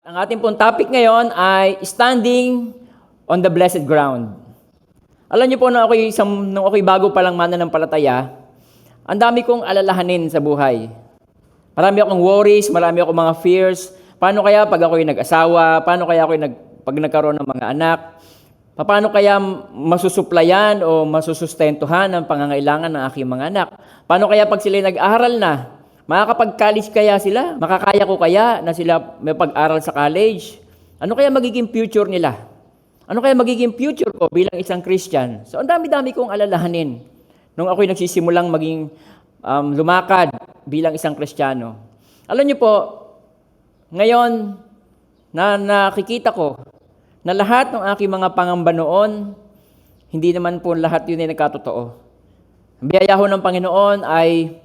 Ang ating pong topic ngayon ay standing on the blessed ground. Alam niyo po, nung ako'y bago pa lang mananampalataya, ang dami kong alalahanin sa buhay. Marami akong worries, marami akong mga fears. Paano kaya pag ako'y nag-asawa? Paano kaya pag nagkaroon ng mga anak? Paano kaya masusuplayan o masusustentuhan ang pangangailangan ng aking mga anak? Paano kaya pag sila nag-aral na? Makakapag-college kaya sila? Makakaya ko kaya na sila may pag-aral sa college? Ano kaya magiging future nila? Ano kaya magiging future ko bilang isang Christian? So, ang dami-dami kong alalahanin nung ako'y nagsisimulang maging lumakad bilang isang Kristiyano. Alam niyo po, ngayon na nakikita ko na lahat ng aking mga pangamba noon, hindi naman po lahat yun ay nagkatotoo. Ang biyaya ho ng Panginoon ay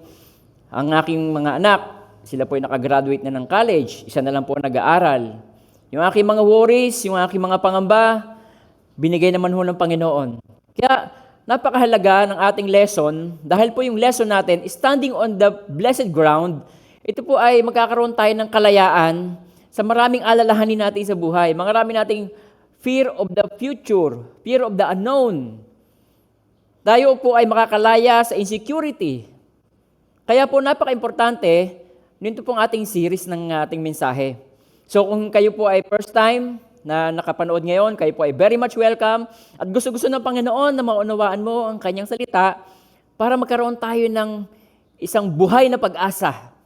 ang aking mga anak, sila po ay nakagraduate na ng college, isa na lang po nag-aaral. Yung aking mga worries, yung aking mga pangamba, binigay naman ho ng Panginoon. Kaya napakahalaga ng ating lesson, dahil po yung lesson natin, standing on the blessed ground, ito po ay magkakaroon tayo ng kalayaan sa maraming alalahanin natin sa buhay. Marami nating fear of the future, fear of the unknown. Tayo po ay makakalaya sa insecurity. Kaya po napaka-importante, nito pong ating series ng ating mensahe. So kung kayo po ay first time na nakapanood ngayon, kayo po ay very much welcome at gusto-gusto ng Panginoon na maunawaan mo ang kanyang salita para magkaroon tayo ng isang buhay na pag-asa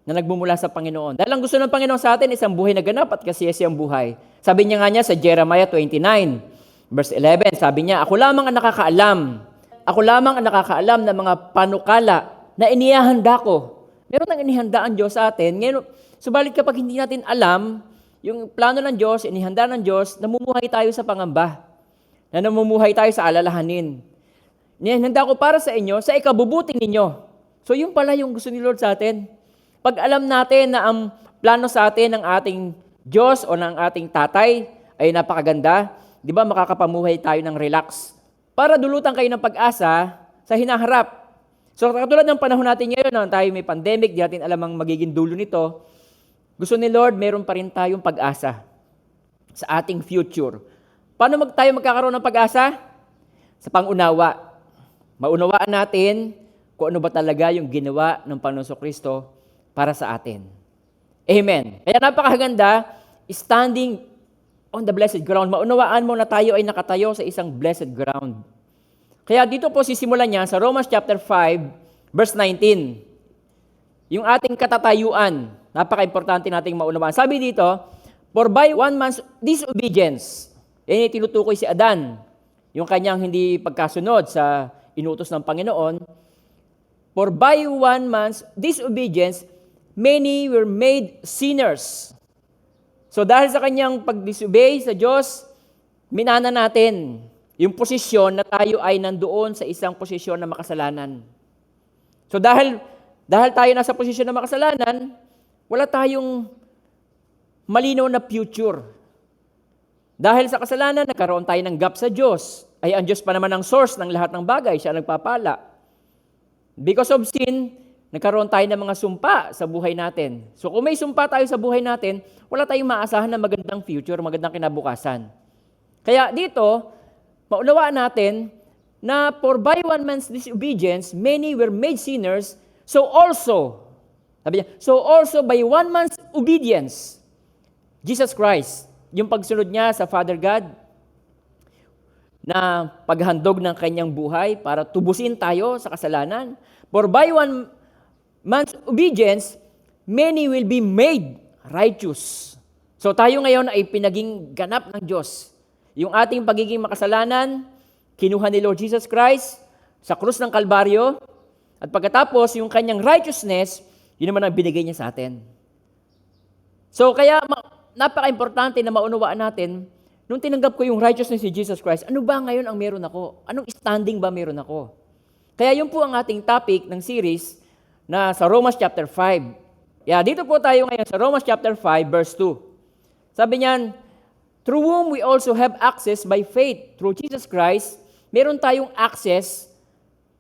na nagmumula sa Panginoon. Dahil ang gusto ng Panginoon sa atin, isang buhay na ganap at kasiyasiyang buhay. Sabi niya nga niya sa Jeremiah 29, verse 11, sabi niya, Ako lamang ang nakakaalam ng mga panukala na inihanda ko. Meron nang inihanda ang Diyos sa atin. Ngayon, subalit kapag hindi natin alam, yung plano ng Diyos, inihanda ng Diyos, namumuhay tayo sa pangamba. Na namumuhay tayo sa alalahanin. Inihanda ko para sa inyo, sa ikabubuti ninyo. So yun pala yung gusto ni Lord sa atin. Pag alam natin na ang plano sa atin ng ating Diyos o ng ating tatay ay napakaganda, di ba makakapamuhay tayo ng relax. Para dulutan kayo ng pag-asa sa hinaharap. So katulad ng panahon natin ngayon, na tayo may pandemic, di natin alam ang magiging dulo nito, gusto ni Lord, meron pa rin tayong pag-asa sa ating future. Paano tayo magkakaroon ng pag-asa? Sa pangunawa. Maunawaan natin kung ano ba talaga yung ginawa ng Panginoon Kristo para sa atin. Amen. Kaya napakaganda, standing on the blessed ground. Maunawaan mo na tayo ay nakatayo sa isang blessed ground. Kaya dito po sisimulan niya sa Romans chapter 5, verse 19. Yung ating katatayuan, napaka-importante nating maunawaan. Sabi dito, For by one man's disobedience, yan yung tinutukoy si Adan, yung kanyang hindi pagkasunod sa inutos ng Panginoon, For by one man's disobedience, many were made sinners. So dahil sa kanyang pag-disobey sa Diyos, minana natin yung posisyon na tayo ay nandoon sa isang posisyon na makasalanan. So dahil tayo nasa posisyon na makasalanan, wala tayong malinaw na future. Dahil sa kasalanan, nagkaroon tayo ng gap sa Diyos. Ay ang Diyos pa naman ang source ng lahat ng bagay, siya nagpapala. Because of sin, nagkaroon tayo ng mga sumpa sa buhay natin. So kung may sumpa tayo sa buhay natin, wala tayong maasahan na magandang future, magandang kinabukasan. Kaya dito, maunawaan natin na for by one man's disobedience, many were made sinners, so also by one man's obedience, Jesus Christ, yung pagsunod niya sa Father God, na paghandog ng kanyang buhay para tubusin tayo sa kasalanan, for by one man's obedience, many will be made righteous. So tayo ngayon ay pinaging ganap ng Diyos. Yung ating pagiging makasalanan, kinuha ni Lord Jesus Christ sa krus ng Kalbaryo, at pagkatapos, yung kanyang righteousness, yun naman ang binigay niya sa atin. So kaya napaka-importante na maunawaan natin, nung tinanggap ko yung righteousness ni Jesus Christ, ano ba ngayon ang meron ako? Anong standing ba meron ako? Kaya yun po ang ating topic ng series na sa Romans chapter 5. Dito po tayo ngayon sa Romans chapter 5, verse 2. Sabi niyan, Through whom we also have access by faith, through Jesus Christ, meron tayong access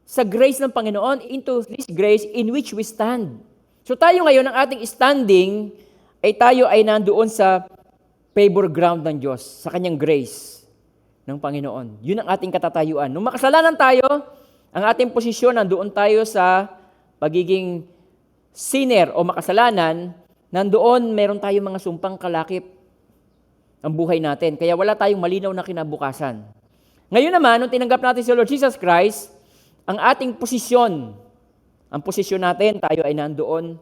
sa grace ng Panginoon into this grace in which we stand. So tayo ngayon, ang ating standing ay tayo ay nandoon sa favor ground ng Diyos, sa kanyang grace ng Panginoon. Yun ang ating katatayuan. Nung makasalanan tayo, ang ating posisyon, nandoon tayo sa pagiging sinner o makasalanan, nandoon meron tayong mga sumpang kalakip ang buhay natin. Kaya wala tayong malinaw na kinabukasan. Ngayon naman, nung tinanggap natin si Lord Jesus Christ, ang ating posisyon, ang posisyon natin, tayo ay nandoon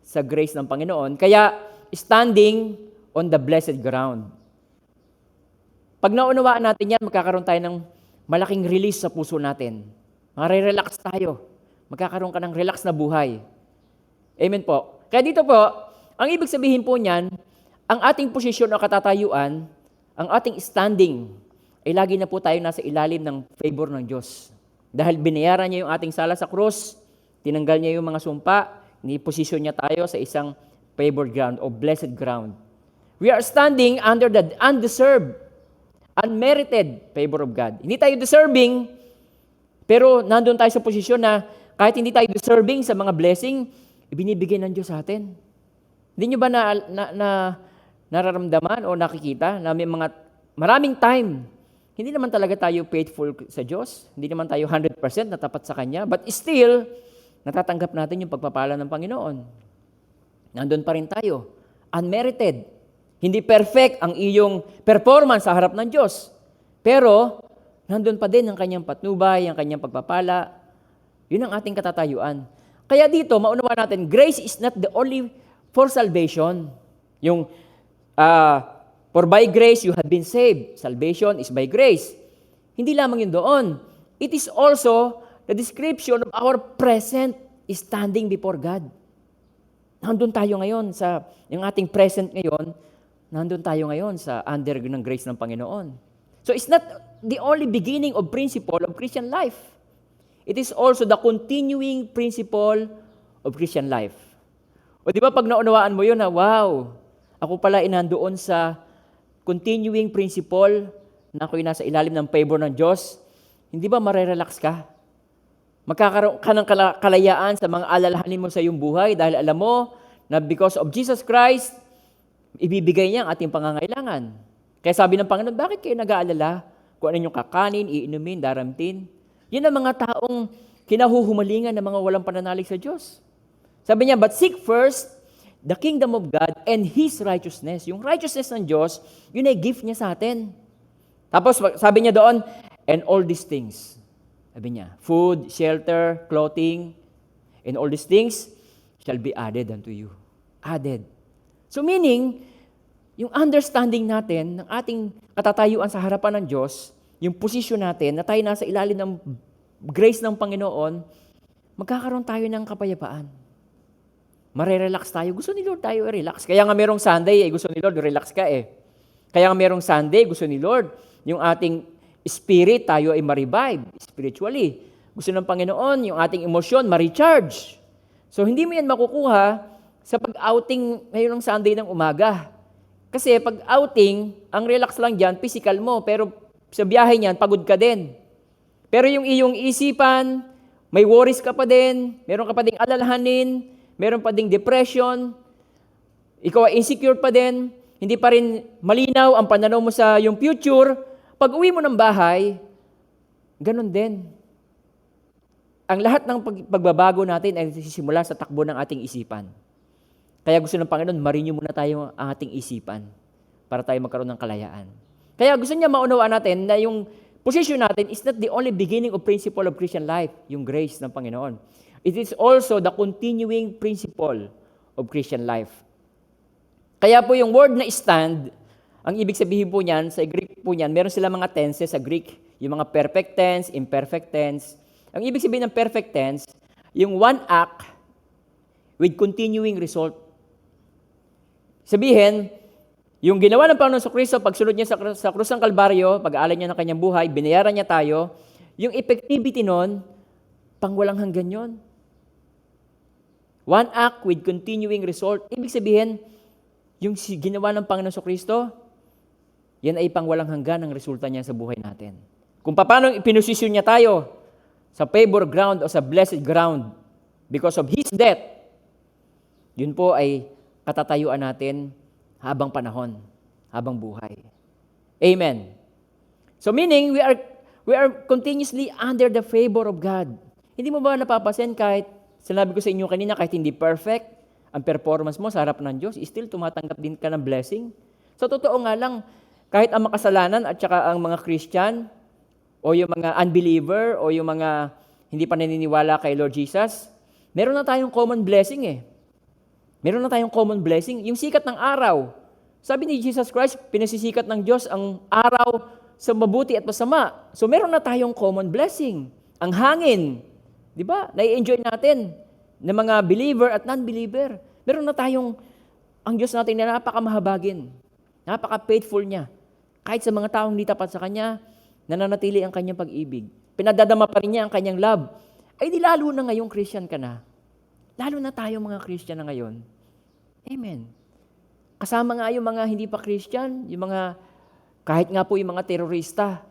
sa grace ng Panginoon. Kaya, standing on the blessed ground. Pag naunawaan natin yan, magkakaroon tayo ng malaking release sa puso natin. Marirelax tayo. Magkakaroon ka ng relax na buhay. Amen po. Kaya dito po, ang ibig sabihin po niyan, ang ating posisyon o katatayuan, ang ating standing, ay lagi na po tayo nasa ilalim ng favor ng Diyos. Dahil binayaran niya yung ating sala sa krus, tinanggal niya yung mga sumpa, ni-posisyon niya tayo sa isang favored ground o blessed ground. We are standing under the undeserved, unmerited favor of God. Hindi tayo deserving, pero nandun tayo sa posisyon na kahit hindi tayo deserving sa mga blessing, ibinibigay ng Diyos sa atin. Hindi nyo ba nararamdaman o nakikita na may maraming time, hindi naman talaga tayo faithful sa Diyos, hindi naman tayo 100% na tapat sa Kanya, but still, natatanggap natin yung pagpapala ng Panginoon. Nandun pa rin tayo. Unmerited. Hindi perfect ang iyong performance sa harap ng Diyos. Pero, nandun pa din ang kanyang patnubay, ang kanyang pagpapala. Yun ang ating katatayuan. Kaya dito, maunawa natin, grace is not the only for salvation. Yung, for by grace you have been saved. Salvation is by grace. Hindi lamang yun doon. It is also the description of our present standing before God. Nandun tayo ngayon sa, yung ating present ngayon, nandun tayo ngayon sa under ng grace ng Panginoon. So it's not the only beginning of principle of Christian life. It is also the continuing principle of Christian life. O di ba pag naunawaan mo yun na, wow, ako pala nandoon sa continuing principle na ako'y nasa ilalim ng favor ng Diyos, hindi ba marerelax ka? Magkakaroon ka ng kalayaan sa mga alalahanin mo sa iyong buhay dahil alam mo na because of Jesus Christ, ibibigay niya ang ating pangangailangan. Kaya sabi ng Panginoon, bakit kayo nag-aalala kung ano yung kakanin, iinumin, daramtin? Yun ang mga taong kinahuhumalingan ng mga walang pananalig sa Diyos. Sabi niya, but seek first the kingdom of God and His righteousness. Yung righteousness ng Diyos, yun ay gift niya sa atin. Tapos sabi niya doon, and all these things. Sabi niya, food, shelter, clothing, and all these things shall be added unto you. Added. So meaning, yung understanding natin ng ating katatayuan sa harapan ng Diyos, yung posisyon natin na tayo nasa ilalim ng grace ng Panginoon, magkakaroon tayo ng kapayapaan. Marerelax tayo. Gusto ni Lord tayo relax. Kaya nga merong Sunday, gusto ni Lord, relax ka eh. Kaya nga merong Sunday, gusto ni Lord, yung ating spirit, tayo ay ma-revive spiritually. Gusto ng Panginoon, yung ating emosyon, ma-recharge. So hindi mo yan makukuha sa pag-outing ngayong Sunday ng umaga. Kasi pag-outing, ang relax lang dyan, physical mo, pero sa biyahe niyan, pagod ka din. Pero yung iyong isipan, may worries ka pa din, meron ka pa ding alalahanin, meron pa ding depression, ikaw ay insecure pa din, hindi pa rin malinaw ang pananaw mo sa yung future. Pag uwi mo ng bahay, ganun din. Ang lahat ng pagbabago natin ay nagsisimula sa takbo ng ating isipan. Kaya gusto ng Panginoon, marinyo muna tayo ang ating isipan para tayo magkaroon ng kalayaan. Kaya gusto niya maunawaan natin na yung position natin is not the only beginning of principle of Christian life, yung grace ng Panginoon. It is also the continuing principle of Christian life. Kaya po yung word na stand, ang ibig sabihin po niyan, sa Greek po niyan, meron sila mga tenses sa Greek, yung mga perfect tense, imperfect tense. Ang ibig sabihin ng perfect tense, yung one act with continuing result. Sabihin, yung ginawa ng Panginoon sa Kristo, pagsunod niya sa krus ng Kalbaryo, pag-aalay niya ng kanyang buhay, binayaran niya tayo, yung effectivity nun, pang walang hanggan yun. One act with continuing result. Ibig sabihin, yung ginawa ng Panginoon sa Kristo, yan ay pang walang hanggan ang resulta niya sa buhay natin. Kung paano pinusisyon niya tayo sa favor ground o sa blessed ground because of His death, yun po ay katatayuan natin habang panahon, habang buhay. Amen. So meaning, we are continuously under the favor of God. Hindi mo ba napapansin kahit, sinabi ko sa inyo kanina, kahit hindi perfect, ang performance mo sa harap ng Diyos, still tumatanggap din ka ng blessing? So totoo nga lang, kahit ang makasalanan at saka ang mga Christian, o yung mga unbeliever, o yung mga hindi pa naniniwala kay Lord Jesus, meron na tayong common blessing eh. Meron na tayong common blessing. Yung sikat ng araw, sabi ni Jesus Christ, pinasisikat ng Diyos ang araw sa mabuti at masama. So meron na tayong common blessing. Ang hangin, di ba? Nai-enjoy natin ng mga believer at non-believer. Meron na tayong, ang Diyos natin na napakamahabagin. Napaka-faithful niya. Kahit sa mga taong hindi tapat sa Kanya, nananatili ang Kanyang pag-ibig. Pinadadama pa rin niya ang Kanyang love. Ay di lalo na ngayong Christian ka na. Lalo na tayong mga Christian na ngayon. Amen. Kasama nga yung mga hindi pa Christian, yung mga, kahit nga po yung mga terorista,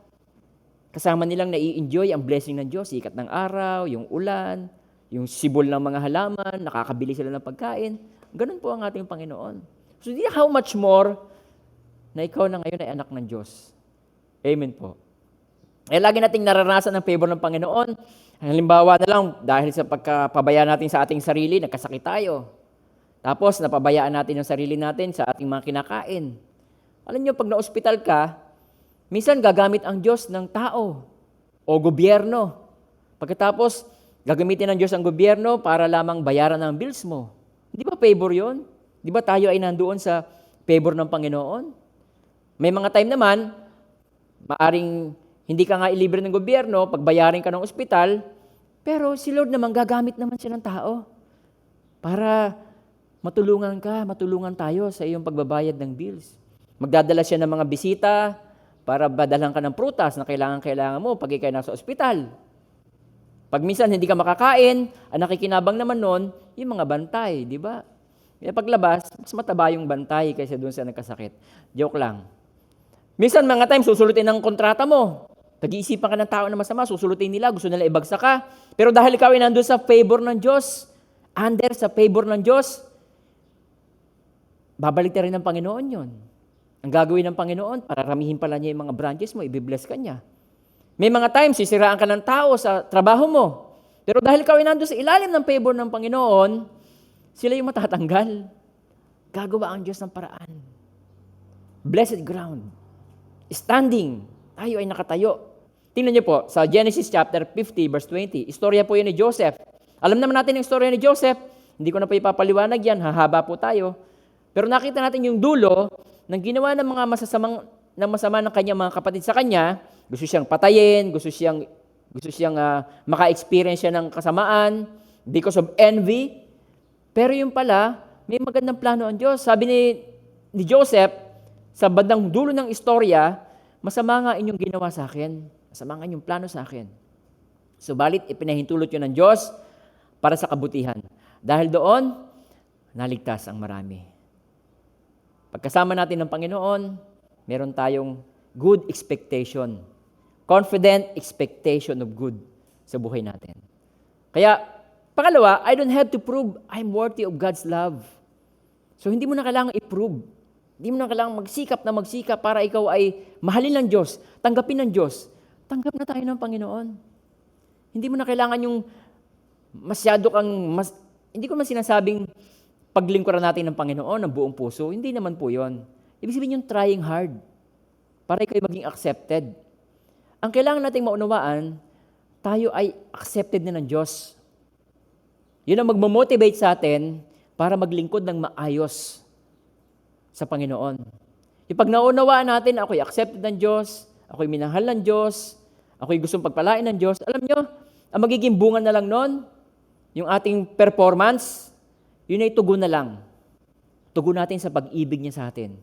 kasama nilang nai-enjoy ang blessing ng Diyos, sikat ng araw, yung ulan, yung sibol ng mga halaman, nakakabili sila ng pagkain. Ganun po ang ating Panginoon. So how much more na ikaw na ngayon ay anak ng Diyos. Amen po. Lagi nating naranasan ang favor ng Panginoon. Halimbawa na lang, dahil sa pagkapabayaan natin sa ating sarili, nagkasakit tayo. Tapos, napabayaan natin ang sarili natin sa ating mga kinakain. Alam niyo, pag na-ospital ka, minsan gagamit ang Diyos ng tao o gobyerno. Pagkatapos, gagamitin ng Diyos ang gobyerno para lamang bayaran ang bills mo. Hindi ba favor yon? Di ba tayo ay nandoon sa favor ng Panginoon? May mga time naman, maaring hindi ka nga ilibre ng gobyerno, pagbayarin ka ng ospital, pero si Lord naman gagamit naman siya ng tao para matulungan ka, matulungan tayo sa iyong pagbabayad ng bills. Magdadala siya ng mga bisita para badalhan ka ng prutas na kailangan mo pag ikay nasa ospital. Pag minsan hindi ka makakain, ang nakikinabang naman nun, yung mga bantay, di ba? Kaya paglabas, mas mataba yung bantay kaysa doon sa nagkasakit. Joke lang. Minsan mga times, susulutin ang kontrata mo. Tag-iisipan ka ng tao na masama, susulutin nila, gusto nila ibagsak ka. Pero dahil ikaw ay nandun sa favor ng Diyos, under sa favor ng Diyos, babalik na rin ng Panginoon yon. Ang gagawin ng Panginoon, para ramihin pala niya yung mga branches mo, ibibless ka niya. May mga times, sisiraan ka ng tao sa trabaho mo. Pero dahil ikaw ay nandun sa ilalim ng favor ng Panginoon, sila yung matatanggal. Gagawa ang Diyos ng paraan. Blessed ground. Standing. Tayo ay nakatayo. Tingnan niyo po, sa Genesis chapter 50, verse 20, istorya po yan ni Joseph. Alam naman natin yung istorya ni Joseph. Hindi ko na po ipapaliwanag yan, hahaba po tayo. Pero nakita natin yung dulo ng ginawa ng mga masama ng kanyang mga kapatid sa kanya. Gusto siyang patayin, gusto siyang maka-experience siya ng kasamaan because of envy. Pero yung pala, may magandang plano ang Diyos. Sabi ni Joseph, sa bandang dulo ng istorya, masama nga inyong ginawa sa akin. Masama nga inyong plano sa akin. Subalit, ipinahintulot yun ng Diyos para sa kabutihan. Dahil doon, naligtas ang marami. Pagkasama natin ng Panginoon, meron tayong good expectation. Confident expectation of good sa buhay natin. Kaya, pangalawa, I don't have to prove I'm worthy of God's love. So, hindi mo na kailangang i-prove. Hindi mo na kailangang magsikap para ikaw ay mahalin ng Diyos, tanggapin ng Diyos. Tanggap na tayo ng Panginoon. Hindi mo na kailangan yung hindi ko man sinasabing paglingkuran natin ng Panginoon ng buong puso. Hindi naman po yun. Ibig sabihin yung trying hard para ikaw maging accepted. Ang kailangan nating maunawaan, tayo ay accepted na ng Diyos. Yun ang magmamotivate sa atin para maglingkod ng maayos sa Panginoon. Yung pag naunawaan natin, ako'y accepted ng Diyos, ako'y minahal ng Diyos, ako'y gustong pagpalain ng Diyos, alam nyo, ang magiging bunga na lang nun, yung ating performance, yun ay tugon na lang. Tugon natin sa pag-ibig niya sa atin.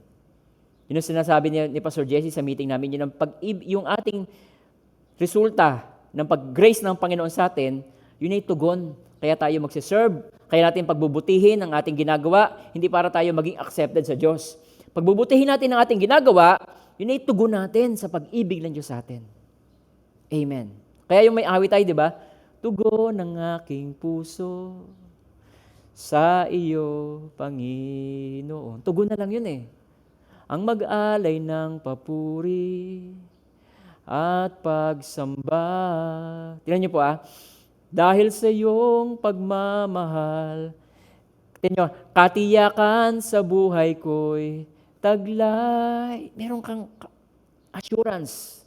Yun ang sinasabi ni Pastor Jesse sa meeting namin, yung ating resulta ng pag-grace ng Panginoon sa atin, yun ay tugon. Kaya tayo magsiserve, kaya natin pagbubutihin ang ating ginagawa, hindi para tayo maging accepted sa Diyos. Pagbubutihin natin ang ating ginagawa, yun ay tugon natin sa pag-ibig ng Diyos sa atin. Amen. Kaya yung may awit tayo, di ba? Tugon ng aking puso, sa iyo, Panginoon. Tugon na lang yun eh. Ang mag-alay ng papuri at pagsamba. Tingnan niyo po dahil sa iyong pagmamahal, tingnan niyo, katiyakan sa buhay ko'y taglay. Meron kang assurance.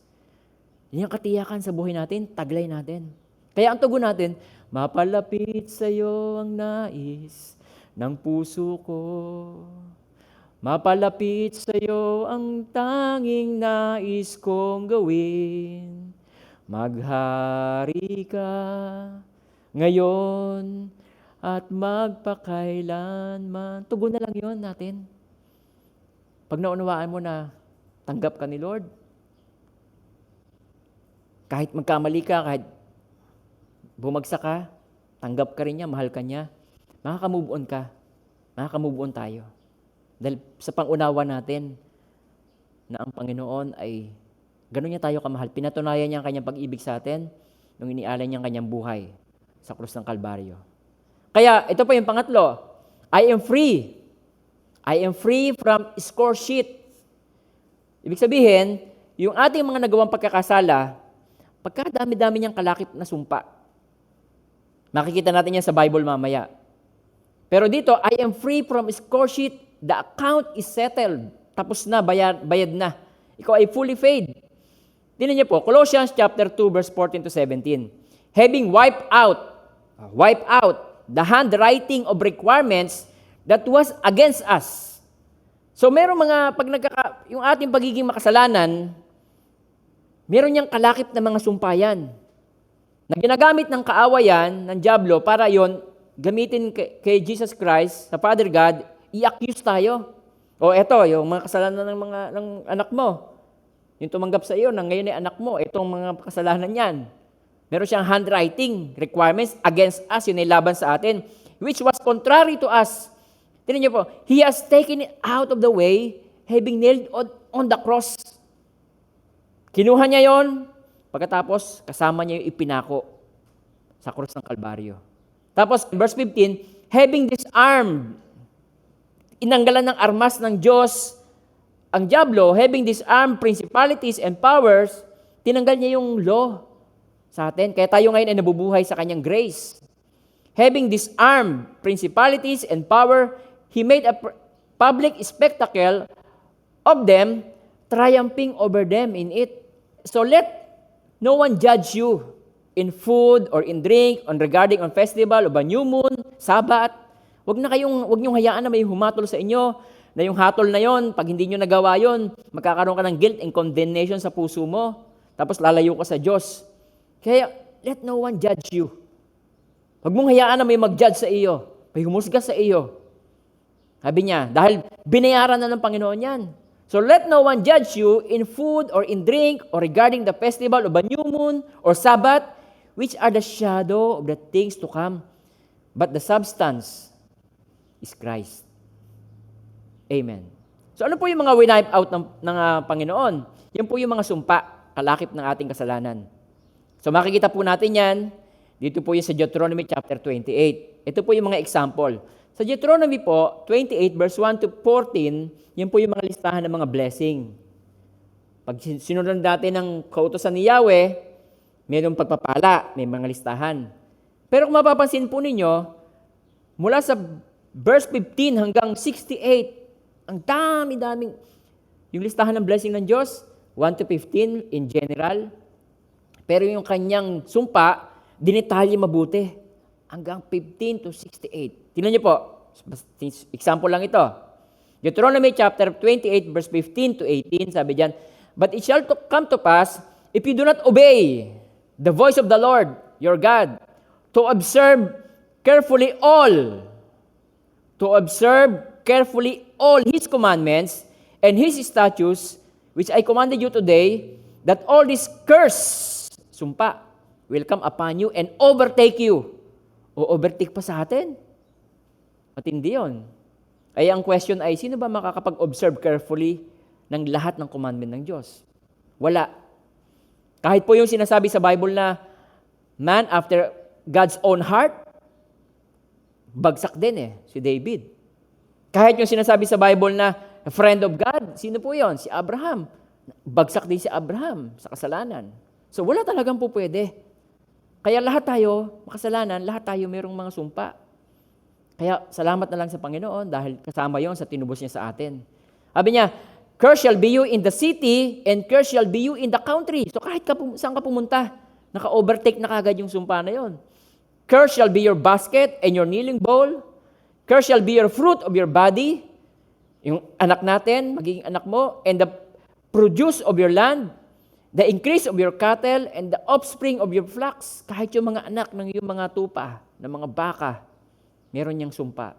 Yan ang katiyakan sa buhay natin, taglay natin. Kaya ang tugon natin, mapalapit sa iyo ang nais ng puso ko. Mapalapit sa iyo ang tanging nais kong gawin. Maghari ka ngayon at magpakailanman. Tugon na lang yon natin. Pag naunawaan mo na tanggap ka ni Lord, kahit magkamali ka, kahit bumagsak ka, tanggap ka rin niya, mahal ka niya, makaka-move on ka. Makaka-move on tayo. Dahil sa pangunawa natin na ang Panginoon ay gano'n niya tayo kamahal. Pinatunayan niya ang kanyang pag-ibig sa atin nung inialay niya ang kanyang buhay sa krus ng Kalbaryo. Kaya ito pa yung pangatlo, I am free. I am free from score sheet. Ibig sabihin, yung ating mga nagawang pagkakasala, pagkadami-dami niyang kalakip na sumpa. Makikita natin yan sa Bible mamaya. Pero dito, I am free from score sheet. The account is settled. Tapos na, bayad na. Ikaw ay fully paid. Tingnan niyo po, Colossians chapter 2, verse 14 to 17. Having wiped out the handwriting of requirements that was against us. So meron mga, yung ating pagiging makasalanan, meron niyang kalakip na mga sumpayan na ginagamit ng kaawayan ng dyablo para yon gamitin kay Jesus Christ, sa Father God, i-accuse tayo. O eto, yung mga kasalanan ng anak mo, yung tumanggap sa iyo na ngayon ay anak mo, itong mga kasalanan yan. Meron siyang handwriting requirements against us, yun ay laban sa atin, which was contrary to us. Tingnan niyo po, He has taken it out of the way, having nailed on the cross. Kinuha niya yon, pagkatapos kasama niya yung ipinako sa krus ng Kalbaryo. Tapos, verse 15, having disarmed, inanggalan ng armas ng Diyos ang dyablo, having disarmed principalities and powers, tinanggal niya yung law sa atin. Kaya tayo ngayon ay nabubuhay sa kanyang grace. Having disarmed principalities and power, He made a public spectacle of them, triumphing over them in it. So let no one judge you in food or in drink, regarding on festival, o ba new moon, Sabbath. Huwag niyong hayaan na may humatol sa inyo, na yung hatol na yon, pag hindi nyo nagawa yon, magkakaroon ka ng guilt and condemnation sa puso mo, tapos lalayo ka sa Diyos. Kaya, let no one judge you. Huwag mong hayaan na may mag-judge sa iyo, may humusga sa iyo. Sabi niya, dahil binayaran na ng Panginoon yan. So let no one judge you in food or in drink or regarding the festival of a new moon or Sabbath, which are the shadow of the things to come, but the substance is Christ. Amen. So ano po yung mga wipe out ng Panginoon? Yan po yung mga sumpa, kalakip ng ating kasalanan. So makikita po natin yan, dito po yung sa Deuteronomy chapter 28. Ito po yung mga example. Sa Deuteronomy po, 28 verse 1 to 14, yan po yung mga listahan ng mga blessing. Pag sinunod natin ng kautosan ni Yahweh, mayroong pagpapala, may mga listahan. Pero kung mapapansin po ninyo, mula sa verse 15 hanggang 68, ang dami-daming, yung listahan ng blessing ng Diyos, 1 to 15 in general. Pero yung kanyang sumpa, dinetalye mabuti, hanggang 15 to 68. Tingnan niyo po, example lang ito. Deuteronomy chapter 28 verse 15 to 18, sabi diyan, but it shall come to pass, if you do not obey the voice of the Lord, your God, to observe carefully all His commandments and His statutes, which I commanded you today, that all this curse, sumpa, will come upon you and overtake you. O overtake pa sa atin? Matindi yun. Kaya ang question ay, sino ba makakapag-observe carefully ng lahat ng commandment ng Diyos? Wala. Kahit po yung sinasabi sa Bible na man after God's own heart, bagsak din si David. Kahit yung sinasabi sa Bible na friend of God, sino po yon? Si Abraham. Bagsak din si Abraham sa kasalanan. So wala talagang po pwede. Kaya lahat tayo, makasalanan, lahat tayo mayroong mga sumpa. Kaya salamat na lang sa Panginoon dahil kasama yon sa tinubos niya sa atin. Sabi niya, "Cursed shall be you in the city, and cursed shall be you in the country." So kahit saan ka pumunta, naka-overtake na kagad yung sumpa na yon. "Cursed shall be your basket and your kneading bowl. Cursed shall be your fruit of your body." Yung anak natin, magiging anak mo, "and the produce of your land, the increase of your cattle, and the offspring of your flocks." Kahit yung mga anak ng iyong mga tupa, ng mga baka, meron niyang sumpa.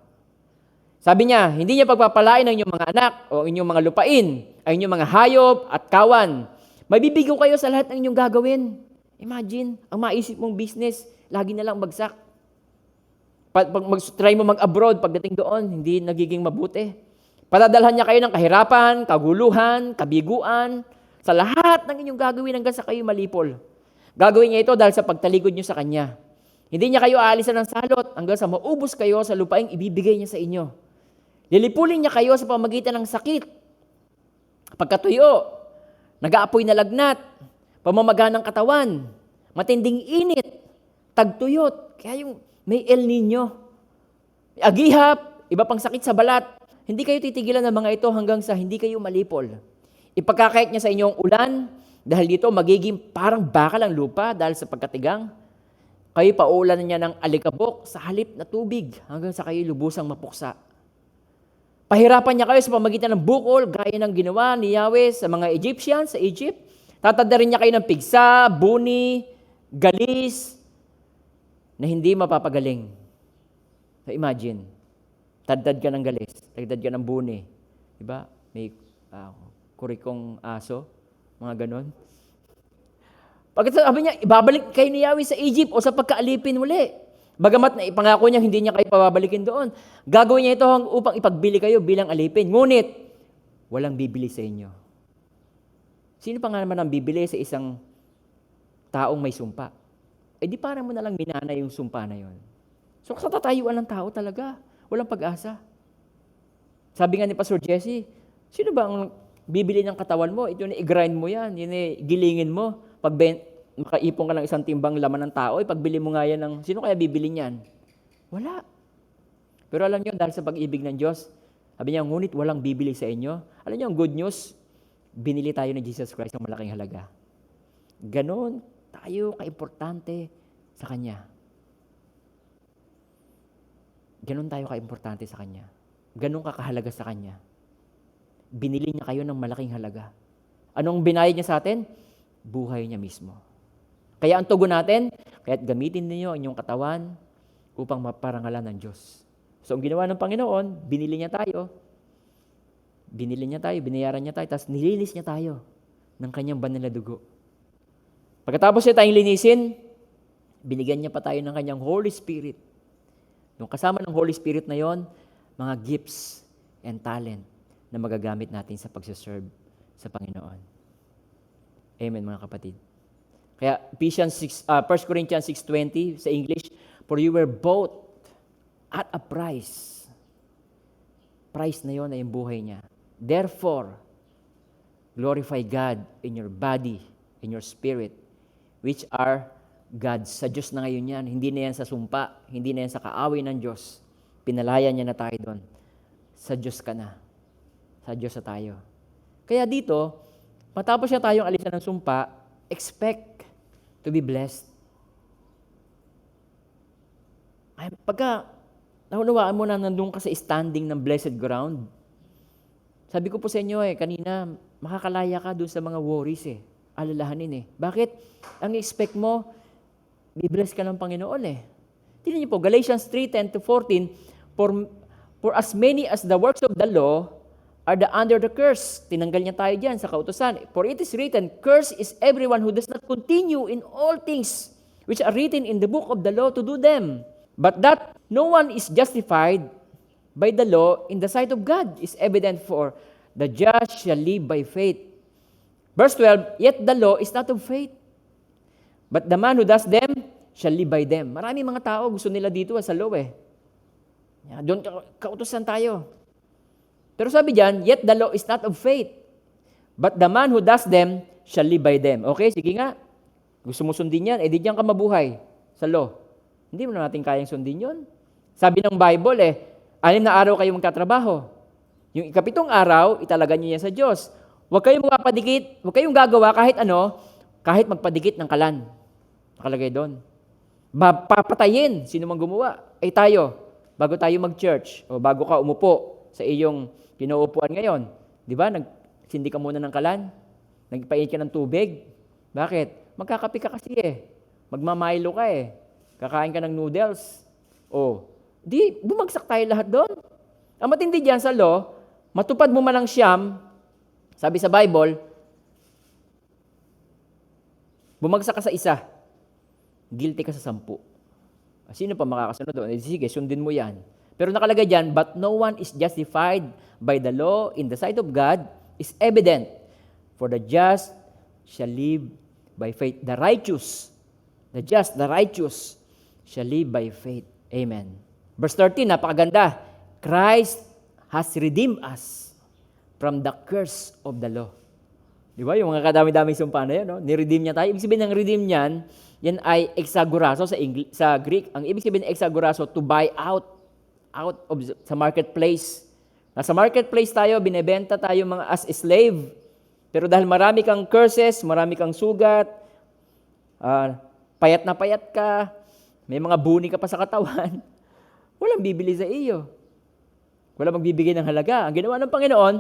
Sabi niya, hindi niya pagpapalain ang inyong mga anak o inyong mga lupain, ang inyong mga hayop at kawan. Mabibigo kayo sa lahat ng inyong gagawin. Imagine, ang maisip mong business, lagi na lang bagsak. Pag try mo mag-abroad, pagdating doon, hindi nagiging mabuti. Padadalhan niya kayo ng kahirapan, kaguluhan, kabiguan, sa lahat ng inyong gagawin hanggang sa kayo malipol. Gagawin niya ito dahil sa pagtalikod niyo sa Kanya. Hindi niya kayo aalisan ng salot hanggang sa maubos kayo sa lupaing ibibigay niya sa inyo. Lilipulin niya kayo sa pamagitan ng sakit, pagkatuyo, nag-aapoy na lagnat, pamamaga ng katawan, matinding init, tagtuyot, kaya yung may El Nino, agihap, iba pang sakit sa balat. Hindi kayo titigilan ng mga ito hanggang sa hindi kayo malipol. Ipagkakait niya sa inyong ulan, dahil dito magiging parang bakal ang lupa dahil sa pagkatigang. Kayo paulan niya ng alikabok sa halip na tubig hanggang sa kayo lubusang mapuksa. Pahirapan niya kayo sa pamagitan ng bukol, gaya ng ginawa ni Yahweh sa mga Egyptians sa Egypt. Tatadarin niya kayo ng pigsa, buni, galis, na hindi mapapagaling. So imagine, tadtad ka ng galis, tadtad ka ng buni. Diba? May kurikong aso, mga ganon. Pagkat sabi niya, ibabalik kayo ni Yahweh sa Egypt o sa pagkaalipin uli. Bagamat na ipangako niya, hindi niya kayo pababalikin doon. Gagawin niya ito upang ipagbili kayo bilang alipin. Ngunit, walang bibili sa inyo. Sino pa nga naman ang bibili sa isang taong may sumpa? Eh di parang mo nalang minana yung sumpa na yon. So sa tatayuan ng tao talaga, walang pag-asa. Sabi nga ni Pastor Jesse, sino ba ang bibili ng katawan mo? Ito na i-grind mo yan, yun gilingin mo. Pag makaipon ka ng isang timbang laman ng tao, pagbili mo nga yan ng, sino kaya bibili niyan? Wala. Pero alam niyo, dahil sa pag-ibig ng Diyos, sabi niya, ngunit walang bibili sa inyo. Alam niyo, ang good news, binili tayo ni Jesus Christ ng malaking halaga. Ganon tayo kaimportante sa Kanya. Ganon tayo kaimportante sa Kanya. Ganon kakahalaga sa Kanya. Binili niya kayo ng malaking halaga. Anong binayad niya sa atin? Buhay niya mismo. Kaya ang tugon natin, kaya't gamitin niyo ang inyong katawan upang maparangalan ng Diyos. So ang ginawa ng Panginoon, binili niya tayo, binayaran niya tayo, tapos nilinis niya tayo ng kanyang banal na dugo. Pagkatapos niya tayong linisin, binigyan niya pa tayo ng kanyang Holy Spirit. Yung kasama ng Holy Spirit na yon, mga gifts and talent na magagamit natin sa pagsaserve sa Panginoon. Amen, mga kapatid. Kaya 1 Corinthians 6:20 sa English, "For you were bought at a price." Price na yon ay yung buhay niya. "Therefore, glorify God in your body, in your spirit, which are God's." Sa Diyos na ngayon yan. Hindi na yan sa sumpa, hindi na yan sa kaaway ng Diyos. Pinalaya niya na tayo doon. Sa Diyos ka na. Sa Diyos na tayo. Kaya dito, matapos niya tayong alisan ng sumpa, expect to be blessed. Ay, pagka naunawaan mo na nandun ka sa standing ng blessed ground, sabi ko po sa inyo kanina, makakalaya ka dun sa mga worries alalahanin Bakit? Ang expect mo, be-bless ka ng Panginoon Tingnan niyo po, Galatians 3:10-14, For as many as the works of the law are the under the curse. Tinanggal niya tayo dyan sa kautusan. For it is written, "Cursed is everyone who does not continue in all things which are written in the book of the law to do them. But that no one is justified by the law in the sight of God is evident, for the just shall live by faith." Verse 12, "Yet the law is not of faith, but the man who does them shall live by them." Maraming mga tao gusto nila dito sa law Doon kautusan tayo. Pero sabi diyan, yet the law is not of faith, but the man who does them shall live by them. Okay, sige nga. Gusto mo sundin yan, di diyan ka mabuhay sa law. Hindi mo na natin kayang sundin yon. Sabi ng Bible 6 na araw kayo magkatrabaho. Yung 7 araw, italaga niyo yan sa Diyos. Huwag kayong magpapadikit, huwag kayong gagawa kahit ano, kahit magpadikit ng kalan. Nakalagay doon. Papatayin, sino man gumawa. Tayo, bago tayo mag-church, o bago ka umupo sa iyong pinauupuan ngayon, di ba, nagsindi ka muna ng kalan, nagpainit ka ng tubig. Bakit? Magkakape ka kasi magmamaylo ka kakain ka ng noodles. Di, bumagsak tayo lahat doon. Ang matindi diyan sa law, matupad mo man ang siyam, sabi sa Bible, bumagsak ka sa 1, guilty ka sa 10. Sino pa makakasunod doon? Sige, sundin mo yan. Pero nakalagay diyan, but no one is justified by the law in the sight of God is evident, for the just shall live by faith. The righteous, the just, the righteous shall live by faith. Amen. Verse 13, napakaganda. Christ has redeemed us from the curse of the law. Di ba? Yung mga kadami-daming sumpa na yun, no? Ni-redeem niya tayo. Ibig sabihin ng redeem niyan, yan ay exagorazo sa Greek. Ang ibig sabihin ng exagorazo, to buy out of sa marketplace. Nasa marketplace tayo, binebenta tayo mga as a slave. Pero dahil marami kang curses, marami kang sugat, payat na payat ka, may mga buni ka pa sa katawan, walang bibili sa iyo. Walang magbibigay ng halaga. Ang ginawa ng Panginoon,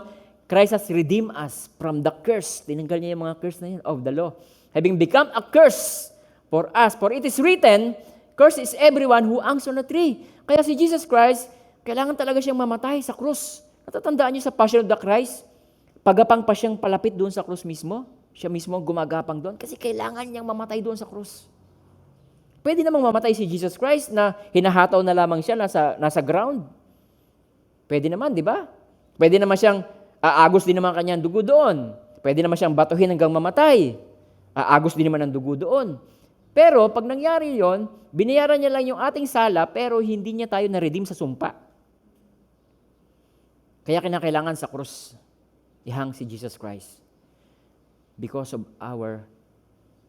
Christ has redeemed us from the curse. Tinanggal niya yung mga curse na yun of the law. Having become a curse for us. For it is written, cursed is everyone who hangs on a tree. Kaya si Jesus Christ, kailangan talaga siyang mamatay sa krus. Natatandaan niyo sa Passion of the Christ? Pagapang pa siyang palapit doon sa krus mismo. Siya mismo gumagapang doon kasi kailangan niyang mamatay doon sa krus. Pwede namang mamatay si Jesus Christ na hinahataw na lamang siya nasa ground. Pwede naman, di ba? Pwede naman siyang aagos din naman kanyang dugo doon. Pwede naman siyang batuhin hanggang mamatay. Aagos din naman ang dugo doon. Pero pag nangyari yon, binayaran niya lang yung ating sala pero hindi niya tayo na-redeem sa sumpa. Kaya kinakailangan sa krus ihang si Jesus Christ because of our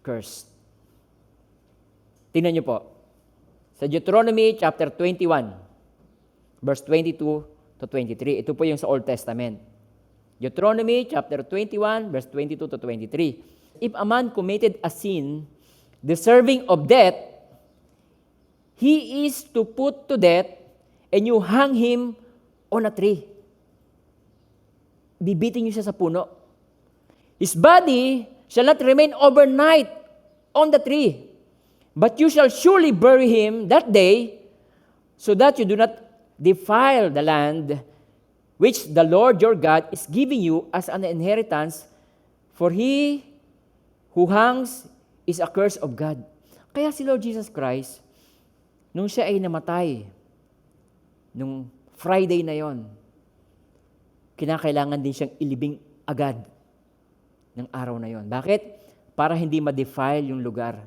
curse. Tingnan niyo po. Sa Deuteronomy chapter 21, verse 22 to 23. Ito po yung sa Old Testament. Deuteronomy chapter 21, verse 22 to 23. If a man committed a sin deserving of death, he is to put to death and you hang him on a tree. Bibitin niyo siya sa puno. His body shall not remain overnight on the tree, but you shall surely bury him that day, so that you do not defile the land which the Lord your God is giving you as an inheritance, for he who hangs is a curse of God. Kaya si Lord Jesus Christ, nung siya ay namatay, nung Friday na yon, kinakailangan din siyang ilibing agad ng araw na yon. Bakit? Para hindi ma-defile yung lugar.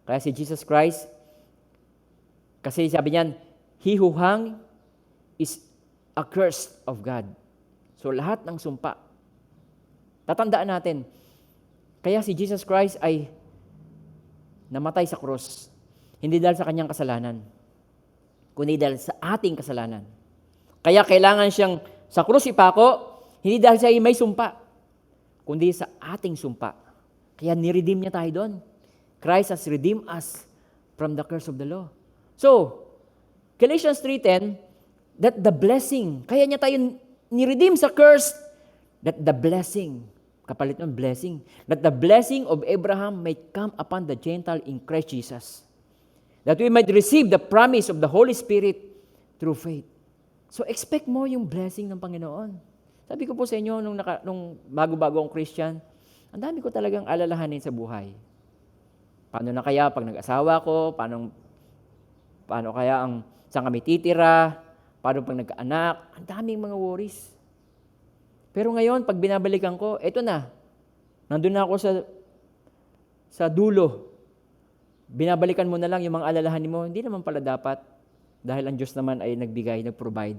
Kaya si Jesus Christ, kasi sabi niyan, he who hung is accursed of God. So lahat ng sumpa. Tatandaan natin, kaya si Jesus Christ ay namatay sa krus, hindi dahil sa kanyang kasalanan, kundi dahil sa ating kasalanan. Kaya kailangan siyang sa krus ipako, hindi dahil siya may sumpa, kundi sa ating sumpa. Kaya niredeem niya tayo doon. Christ has redeemed us from the curse of the law. So, Galatians 3:10, that the blessing, kaya niya tayo niredeem sa curse, that the blessing, kapalit ng blessing, that the blessing of Abraham may come upon the Gentile in Christ Jesus, that we might receive the promise of the Holy Spirit through faith. So, expect mo yung blessing ng Panginoon. Sabi ko po sa inyo, nung bago-bago akong Christian, ang dami ko talagang alalahanin sa buhay. Paano na kaya pag nag-asawa ko? Paano kaya saan kami titira? Paano pag nagkaanak? Ang daming mga worries. Pero ngayon, pag binabalikan ko, eto na. Nandun na ako sa dulo. Binabalikan mo na lang yung mga alalahanin mo. Hindi naman pala dapat. Dahil ang Diyos naman ay nagbigay, nag-provide.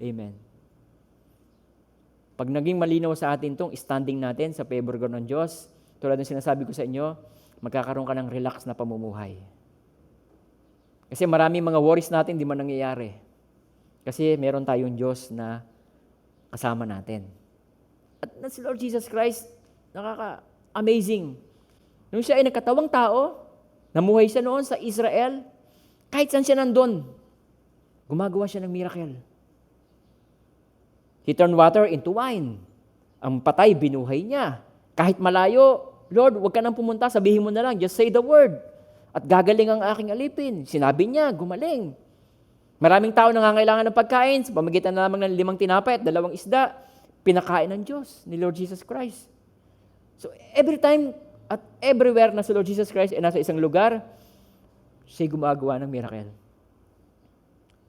Amen. Pag naging malinaw sa atin itong standing natin sa favor ng Diyos, tulad ng sinasabi ko sa inyo, magkakaroon ka ng relax na pamumuhay. Kasi maraming mga worries natin di man nangyayari. Kasi meron tayong Diyos na kasama natin. At na si Lord Jesus Christ, nakaka-amazing. Nung siya ay nagkatawang tao, namuhay siya noon sa Israel, kahit saan siya nandun, gumagawa siya ng miracle. He turned water into wine. Ang patay, binuhay niya. Kahit malayo, Lord, huwag ka nang pumunta, sabihin mo na lang, just say the word. At gagaling ang aking alipin. Sinabi niya, gumaling. Maraming tao nangangailangan ng pagkain, sa pamagitan na lamang ng 5 tinapay at 2 isda, pinakain ng Diyos, ni Lord Jesus Christ. So every time at everywhere na si Lord Jesus Christ ay nasa isang lugar, siya gumagawa ng miracle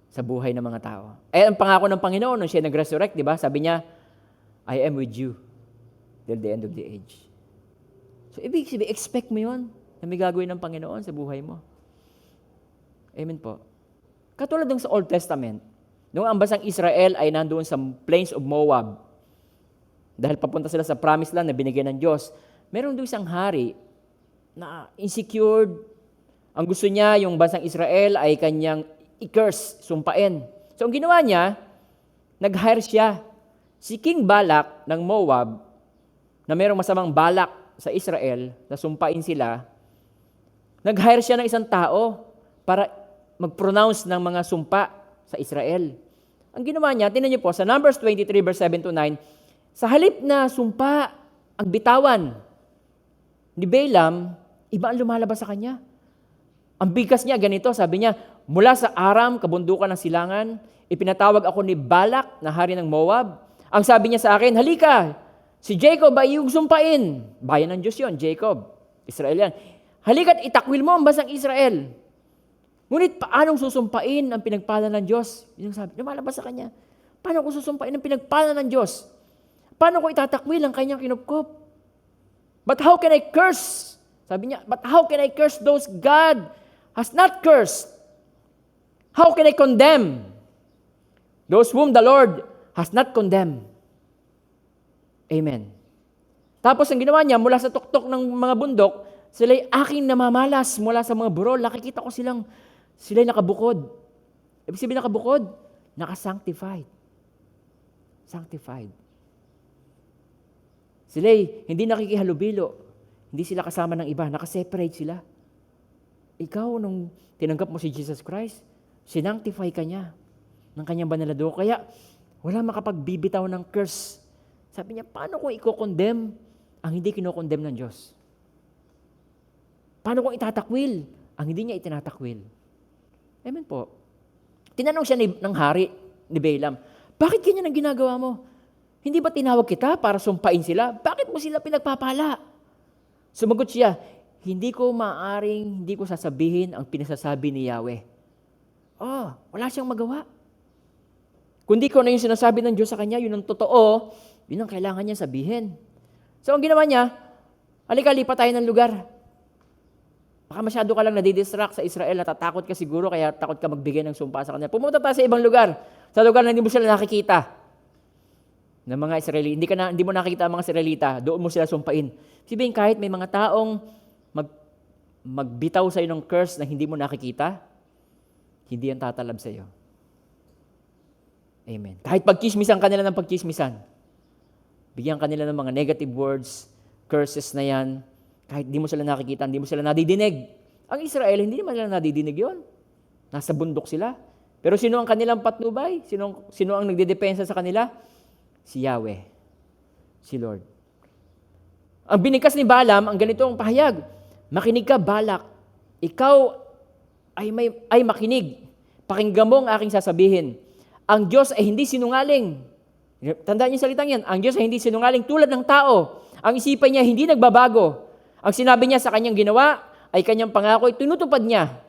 sa buhay ng mga tao. Eh, ang pangako ng Panginoon, nung siya nag-resurrect, di ba? Sabi niya, I am with you till the end of the age. So, ibig sabihin, expect mo yun na may gagawin ng Panginoon sa buhay mo. Amen po. Katulad ng sa Old Testament, nung ang bansang Israel ay nandoon sa plains of Moab, dahil papunta sila sa promised land na binigyan ng Diyos, meron doon isang hari na insecure. Ang gusto niya, yung bansang Israel ay kanyang i-curse, sumpain. So, ang ginawa niya, nag-hire siya. Si King Balak ng Moab, na mayroong masamang balak sa Israel, na sumpain sila, nag-hire siya ng isang tao para mag-pronounce ng mga sumpa sa Israel. Ang ginawa niya, tingnan niyo po, sa Numbers 23, verse 7 to 9, sa halip na sumpa ang bitawan ni Balaam, iba ang lumalabas sa kanya. Ang bigas niya, ganito, sabi niya, mula sa Aram, kabundukan ng silangan, ipinatawag ako ni Balak, na hari ng Moab. Ang sabi niya sa akin, halika, si Jacob ay iyong sumpain. Bayan ng Diyos yon, Jacob, Israel yan. Halika't itakwil mo ang bansang Israel. Ngunit paanong susumpain ang pinagpala ng Diyos? Yung sabi, lumalabas sa kanya. Paano ko susumpain ang pinagpala ng Diyos? Paano ko itatakwil ang kanyang kinupkop? But how can I curse? Sabi niya, but how can I curse those God has not cursed? How can I condemn those whom the Lord has not condemned? Amen. Tapos ang ginawa niya, mula sa tuktok ng mga bundok, sila'y aking namamalas mula sa mga burol. Nakikita ko sila'y nakabukod. Ibig sabihin nakabukod, nakasanctified. Sanctified. Sila'y hindi nakikihalubilo. Hindi sila kasama ng iba. Nakaseparate sila. Ikaw, nung tinanggap mo si Jesus Christ, sinanctify ka niya ng kanyang banal na dugo. Kaya, wala makapagbibitaw ng curse. Sabi niya, paano kung i-condemn ang hindi kinokondemn ng Diyos? Paano kung itatakwil ang hindi niya itinatakwil? Amen po. Tinanong siya ng hari ni Balaam, bakit ganyan ang ginagawa mo? Hindi ba tinawag kita para sumpain sila? Bakit mo sila pinagpapala? Sumagot siya, hindi ko sasabihin ang pinasasabi ni Yahweh. Wala siyang magawa. Kundi kung ano yung sinasabi ng Diyos sa kanya, yun ang totoo, yun ang kailangan niya sabihin. So, ang ginawa niya, halika, lipat tayo ng lugar. Baka masyado ka lang nadidistract sa Israel, natatakot ka siguro, kaya takot ka magbigay ng sumpa sa kanila. Pumunta tayo sa ibang lugar, sa lugar na hindi mo sila nakikita ng mga Israeli. Hindi mo nakikita ang mga Israelita, doon mo sila sumpain. Sabihin, kahit may mga taong magbitaw sa iyo ng curse na hindi mo nakikita, hindi yan tatalab sa iyo. Amen. Kahit pagkismisan kanila ng pagkismisan, bigyan kanila ng mga negative words, curses na yan, kahit hindi mo sila nakikita, hindi mo sila nadidinig. Ang Israel, hindi naman nila nadidinig yon. Nasa bundok sila. Pero sino ang kanilang patnubay? Sino ang nagdedepensa sa kanila? Si Yahweh. Si Lord. Ang binigkas ni Balaam, ang ganito ang pahayag. Makinig ka, Balak. Ikaw ay makinig. Pakinggan mo ang aking sasabihin. Ang Diyos ay hindi sinungaling. Tandaan niyo salitang yan. Ang Diyos ay hindi sinungaling tulad ng tao. Ang isipan niya hindi nagbabago. Ang sinabi niya sa kanyang ginawa ay kanyang pangako ay tinutupad niya.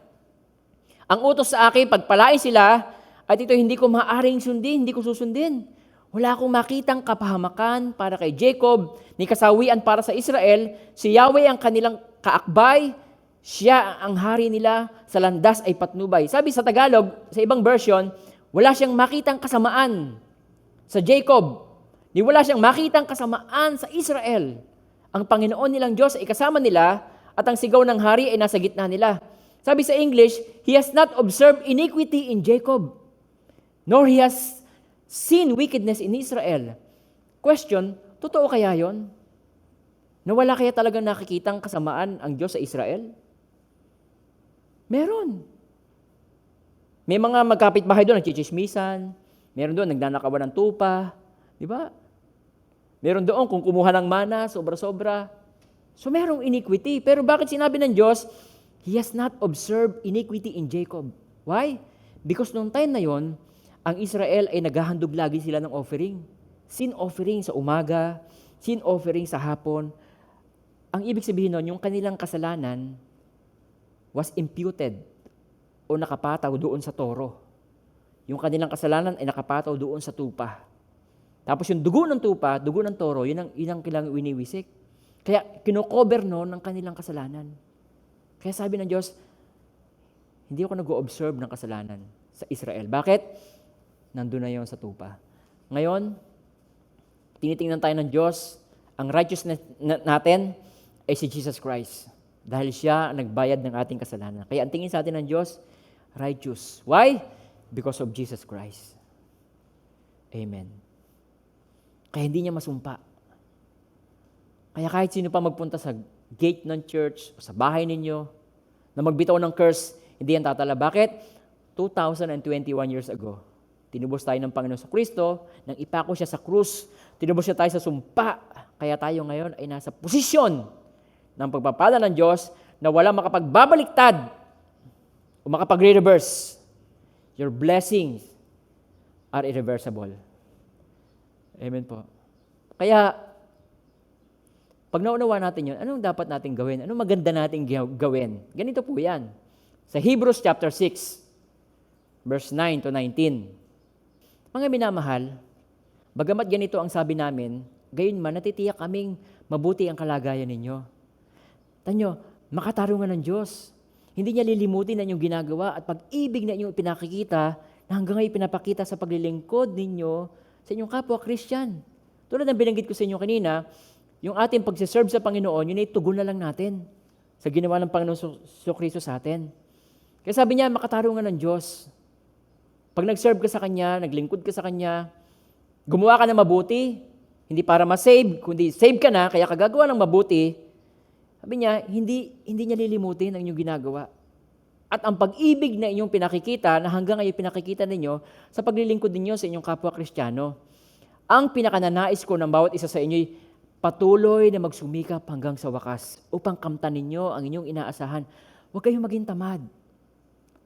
Ang utos sa akin, pagpalain sila, at ito hindi ko maaaring sundin, hindi ko susundin. Wala akong makitang kapahamakan para kay Jacob, ni kasawian para sa Israel. Si Yahweh ang kanilang kaakbay, Siya ang hari nila, sa landas ay patnubay. Sabi sa Tagalog, sa ibang version, wala siyang makitang kasamaan sa Jacob. Di wala siyang makitang kasamaan sa Israel. Ang Panginoon nilang Diyos ay kasama nila at ang sigaw ng hari ay nasa gitna nila. Sabi sa English, He has not observed iniquity in Jacob, nor He has seen wickedness in Israel. Question, totoo kaya yon? Na wala kaya talagang nakikitang kasamaan ang Diyos sa Israel? Meron. May mga magkapit-bahay doon, nagchichismisan. Meron doon, nagnanakawan ng tupa. Di ba? Meron doon, kung kumuha ng mana, sobra-sobra. So merong iniquity. Pero bakit sinabi ng Diyos, He has not observed iniquity in Jacob? Why? Because noong time na yon, ang Israel ay naghahandog lagi sila ng offering. Sin offering sa umaga, sin offering sa hapon. Ang ibig sabihin nun, yung kanilang kasalanan was imputed o nakapataw doon sa toro. Yung kanilang kasalanan ay nakapataw doon sa tupa. Tapos yung dugo ng tupa, dugo ng toro, yun ang kailangang winiwisik. Kaya kinocover noon ng kanilang kasalanan. Kaya sabi ng Diyos, hindi ako nag-o-observe ng kasalanan sa Israel. Bakit? Nandun na yon sa tupa. Ngayon, tinitingnan tayo ng Diyos, ang righteousness natin ay si Jesus Christ. Dahil siya ang nagbayad ng ating kasalanan. Kaya ang tingin sa atin ng Diyos, righteous. Why? Because of Jesus Christ. Amen. Kaya hindi niya masumpa. Kaya kahit sino pa magpunta sa gate ng church, o sa bahay ninyo, na magbitaw ng curse, hindi yan tatala. Bakit? 2021 years ago, tinubos tayo ng Panginoon sa Kristo, nang ipako siya sa krus, tinubos siya tayo sa sumpa, kaya tayo ngayon ay nasa posisyon ng pagpapala ng Diyos na walang makapagbabaliktad o makapag-reverse. Your blessings are irreversible. Amen po. Kaya, pag naunawa natin yun, anong dapat natin gawin? Anong maganda natin gawin? Ganito po yan. Sa Hebrews chapter 6, verse 9 to 19. Mga minamahal, bagamat ganito ang sabi namin, gayon man natitiyak kaming mabuti ang kalagayan ninyo. Tanyo, makatarungan ng Diyos. Hindi niya lilimutin na inyong ginagawa at pag-ibig na inyong pinakikita na hanggang ngayon pinapakita sa paglilingkod ninyo sa inyong kapwa Christian. Tulad ng binanggit ko sa inyo kanina, yung ating pagsiserve sa Panginoon, yun ay tugon na lang natin sa ginawa ng Panginoon Kristo sa atin. Kaya sabi niya, makatarungan ng Diyos. Pag nag-serve ka sa Kanya, naglingkod ka sa Kanya, gumawa ka ng mabuti, hindi para ma-save, kundi save ka na, kaya kagagawa ng mabuti, sabi niya, hindi niya lilimutin ang inyong ginagawa. At ang pag-ibig na inyong pinakikita, na hanggang ngayon pinakikita ninyo, sa paglilingkod ninyo sa inyong kapwa Kristiyano, ang pinakananais ko ng bawat isa sa inyo'y patuloy na magsumikap hanggang sa wakas upang kamtan ninyo ang inyong inaasahan. Huwag kayong maging tamad.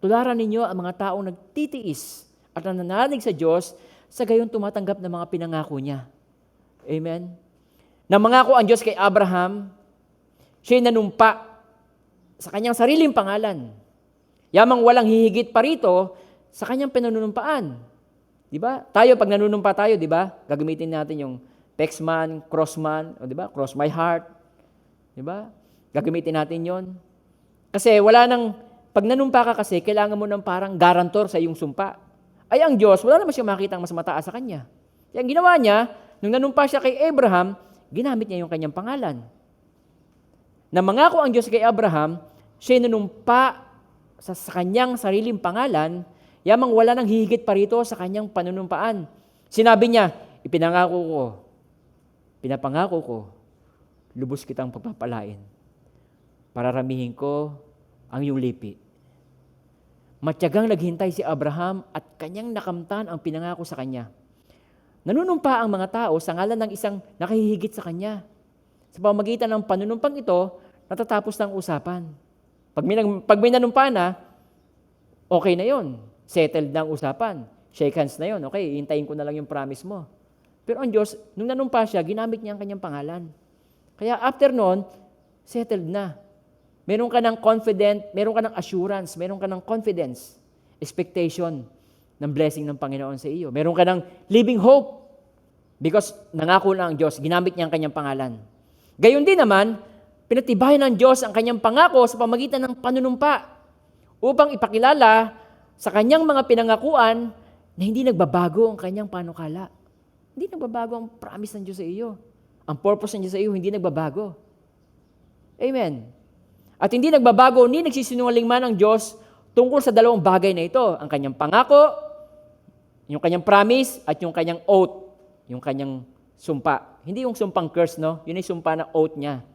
Tularan ninyo ang mga taong nagtitiis at nananalig sa Diyos sa gayon tumatanggap ng mga pinangako niya. Amen? Namangako ang Diyos kay Abraham, siya'y nanumpa sa kanyang sariling pangalan. Yamang walang hihigit pa rito sa kanyang pinanunumpaan. Di ba? Tayo, pag nanunumpa tayo, di ba? Gagamitin natin yung Pexman, Crossman, o di ba? Cross my heart. Di ba? Gagamitin natin yon. Kasi wala nang, pag nanumpa ka kasi, kailangan mo ng parang garantor sa iyong sumpa. Ay ang Diyos, wala naman siya makitang mas mataas sa kanya. Kaya ang ginawa niya, nung nanumpa siya kay Abraham, ginamit niya yung kanyang pangalan. Na mangako ang Diyos kay Abraham, siya nanumpa sa kanyang sariling pangalan, yamang wala nang hihigit pa rito sa kanyang panunumpaan. Sinabi niya, pinapangako ko, lubos kitang pagpapalain. Pararamihin ko ang iyong lipi. Matyagang naghintay si Abraham at kanyang nakamtan ang pinangako sa kanya. Nanunumpa ang mga tao sa ngalan ng isang nakahihigit sa kanya. Sa pamamagitan ng panunumpang ito, natatapos ng usapan. Pag may nanumpa na, okay na yon. Settled na ang usapan. Shake hands na yon. Okay, hintayin ko na lang yung promise mo. Pero ang Diyos, nung nanumpa siya, ginamit niya ang kanyang pangalan. Kaya after noon, settled na. Meron ka ng confident, meron ka ng assurance, meron ka ng confidence, expectation ng blessing ng Panginoon sa iyo. Meron ka ng living hope because nangako na ang Diyos, ginamit niya ang kanyang pangalan. Gayon din naman, Pinatibayan ng Diyos ang kanyang pangako sa pamagitan ng panunumpa upang ipakilala sa kanyang mga pinangakuan na hindi nagbabago ang kanyang panukala. Hindi nagbabago ang promise ng Diyos sa iyo. Ang purpose ng Diyos sa iyo hindi nagbabago. Amen. At hindi nagbabago, ni nagsisinungaling man ang Diyos tungkol sa dalawang bagay na ito. Ang kanyang pangako, yung kanyang promise, at yung kanyang oath, yung kanyang sumpa. Hindi yung sumpang curse, no? Yun ay sumpa na oath niya.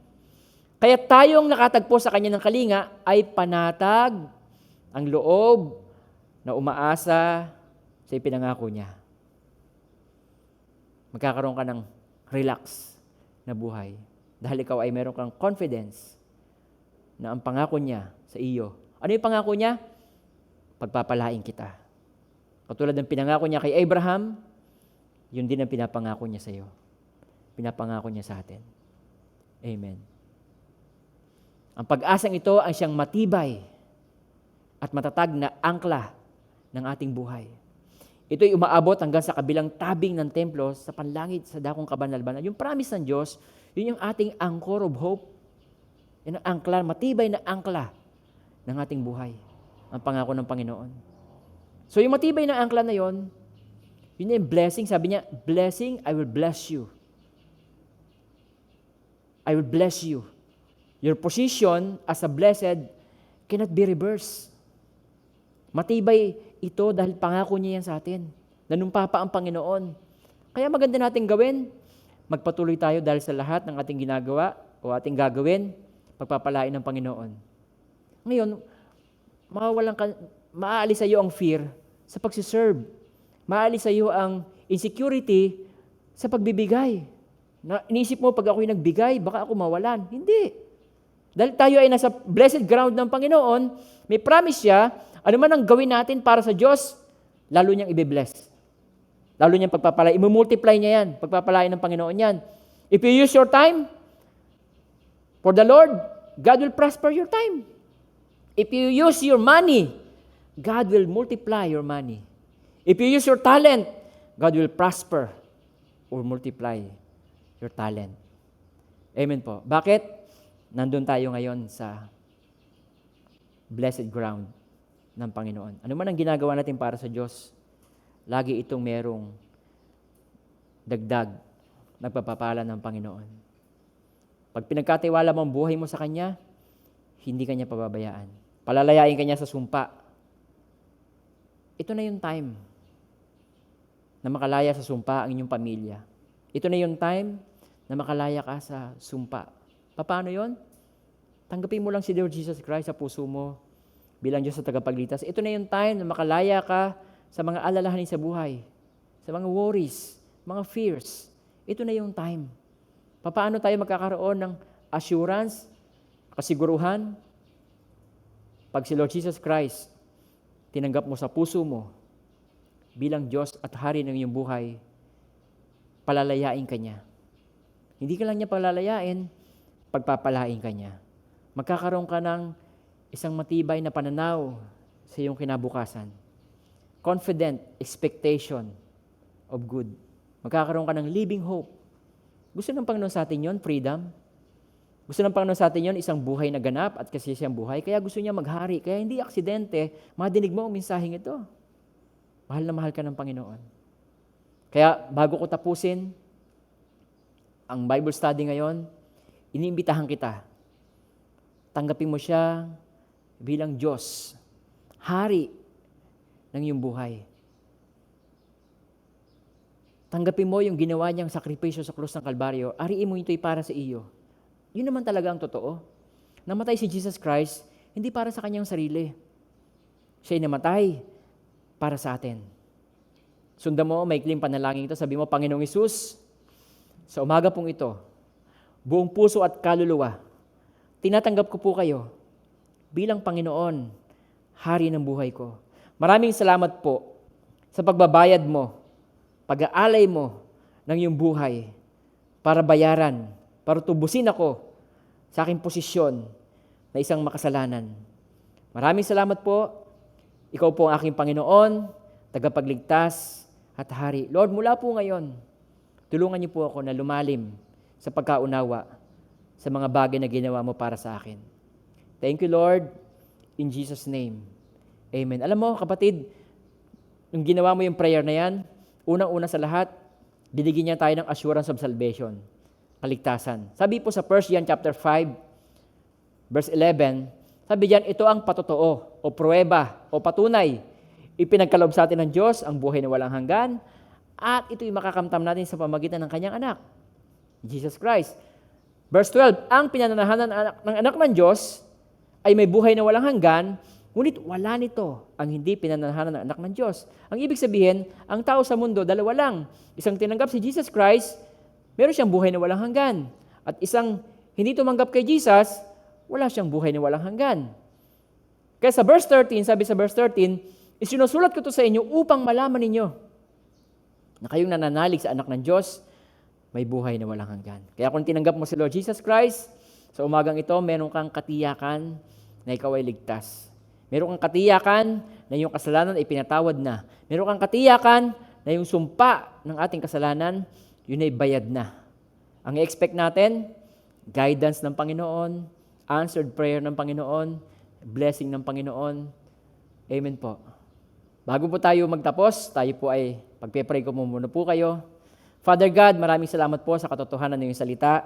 Kaya tayong nakatagpo sa kanya ng kalinga ay panatag ang loob na umaasa sa ipinangako niya. Magkakaroon ka ng relax na buhay dahil ikaw ay meron kang confidence na ang pangako niya sa iyo. Ano yung pangako niya? Pagpapalain kita. Katulad ng pinangako niya kay Abraham, yun din ang pinapangako niya sa iyo. Pinapangako niya sa atin. Amen. Ang pag-asang ito ang siyang matibay at matatag na angkla ng ating buhay. Ito'y umaabot hanggang sa kabilang tabing ng templo sa panlangit sa dakong kabanal-banal. Yung promise ng Diyos, yun yung ating anchor of hope. Yan ang angkla, matibay na angkla ng ating buhay. Ang pangako ng Panginoon. So yung matibay na angkla na yun yung blessing. Sabi niya, blessing, I will bless you. I will bless you. Your position as a blessed cannot be reversed. Matibay ito dahil pangako niya yan sa atin. Nanumpa pa ang Panginoon. Kaya maganda natin gawin. Magpatuloy tayo dahil sa lahat ng ating ginagawa o ating gagawin, pagpapalain ng Panginoon. Ngayon, maaalis sa iyo ang fear sa pagsiserve. Maaalis sa iyo ang insecurity sa pagbibigay. Inisip mo, pag ako'y nagbigay, baka ako mawalan. Hindi. Dahil tayo ay nasa blessed ground ng Panginoon, may promise siya, ano man ang gawin natin para sa Diyos, lalo niyang i-bless. Lalo niyang pagpapalain. I-multiply niya yan. Pagpapalain ng Panginoon yan. If you use your time for the Lord, God will prosper your time. If you use your money, God will multiply your money. If you use your talent, God will prosper or multiply your talent. Amen po. Bakit? Nandun tayo ngayon sa blessed ground ng Panginoon. Ano man ang ginagawa natin para sa Diyos, lagi itong merong dagdag, nagpapapala ng Panginoon. Pag pinagkatiwala mo ang buhay mo sa Kanya, hindi Kanya pababayaan. Palalayain Kanya sa sumpa. Ito na yung time na makalaya sa sumpa ang inyong pamilya. Ito na yung time na makalaya ka sa sumpa. Paano yon? Tanggapin mo lang si Lord Jesus Christ sa puso mo bilang Diyos sa tagapagligtas. Ito na yung time na makalaya ka sa mga alalahanin sa buhay, sa mga worries, mga fears. Ito na yung time. Paano tayo magkakaroon ng assurance, kasiguruhan? Pag si Lord Jesus Christ, tinanggap mo sa puso mo bilang Diyos at Hari ng iyong buhay, palalayain ka niya. Hindi ka lang niya palalayain, pagpapalain ka niya. Magkakaroon ka ng isang matibay na pananaw sa iyong kinabukasan. Confident expectation of good. Magkakaroon ka ng living hope. Gusto ng Panginoon sa atin yon, freedom. Gusto ng Panginoon sa atin yon, isang buhay na ganap at kasiyang buhay. Kaya gusto niya maghari. Kaya hindi aksidente, madinig mo ang mensaheng ito. Mahal na mahal ka ng Panginoon. Kaya bago ko tapusin ang Bible study ngayon, iniimbitahan kita. Tanggapin mo siya bilang Diyos, Hari ng iyong buhay. Tanggapin mo yung ginawa niyang sakripisyo sa krus ng Kalbaryo. Ariin mo ito'y para sa iyo. Yun naman talaga ang totoo. Namatay si Jesus Christ, hindi para sa kanyang sarili. Siya'y namatay para sa atin. Sundan mo, maikling panalangin ito. Sabi mo, Panginoong Hesus, sa umaga pong ito, buong puso at kaluluwa, tinatanggap ko po kayo bilang Panginoon, Hari ng buhay ko. Maraming salamat po sa pagbabayad mo, pag-aalay mo ng iyong buhay para bayaran, para tubusin ako sa aking posisyon na isang makasalanan. Maraming salamat po. Ikaw po ang aking Panginoon, tagapagligtas at Hari. Lord, mula po ngayon, tulungan niyo po ako na lumalim sa pagkaunawa sa mga bagay na ginawa mo para sa akin. Thank you, Lord, in Jesus' name. Amen. Alam mo, kapatid, nung ginawa mo yung prayer na yan, unang-una sa lahat, binigyan niya tayo ng assurance of salvation, kaligtasan. Sabi po sa 1 John chapter 5, verse 11, sabi diyan, ito ang patotoo o pruweba o patunay. Ipinagkaloob sa atin ng Diyos ang buhay na walang hanggan at ito'y makakamtam natin sa pamagitan ng kanyang anak, Jesus Christ. Verse 12, ang pinananahanan ng anak ng Diyos ay may buhay na walang hanggan, ngunit wala nito ang hindi pinananahanan ng anak ng Diyos. Ang ibig sabihin, ang tao sa mundo, dalawa lang. Isang tinanggap si Jesus Christ, meron siyang buhay na walang hanggan. At isang hindi tumanggap kay Jesus, wala siyang buhay na walang hanggan. Kaya sa verse 13, sabi sa verse 13, isinusulat ko ito sa inyo upang malaman ninyo na kayong nananalig sa anak ng Diyos, may buhay na walang hanggan. Kaya kung tinanggap mo si Lord Jesus Christ, sa umagang ito, meron kang katiyakan na ikaw ay ligtas. Meron kang katiyakan na yung kasalanan ay pinatawad na. Meron kang katiyakan na yung sumpa ng ating kasalanan, yun ay bayad na. Ang i-expect natin, guidance ng Panginoon, answered prayer ng Panginoon, blessing ng Panginoon. Amen po. Bago po tayo magtapos, tayo po ay pagpe-pray ko muna po kayo. Father God, maraming salamat po sa katotohanan ng iyong salita.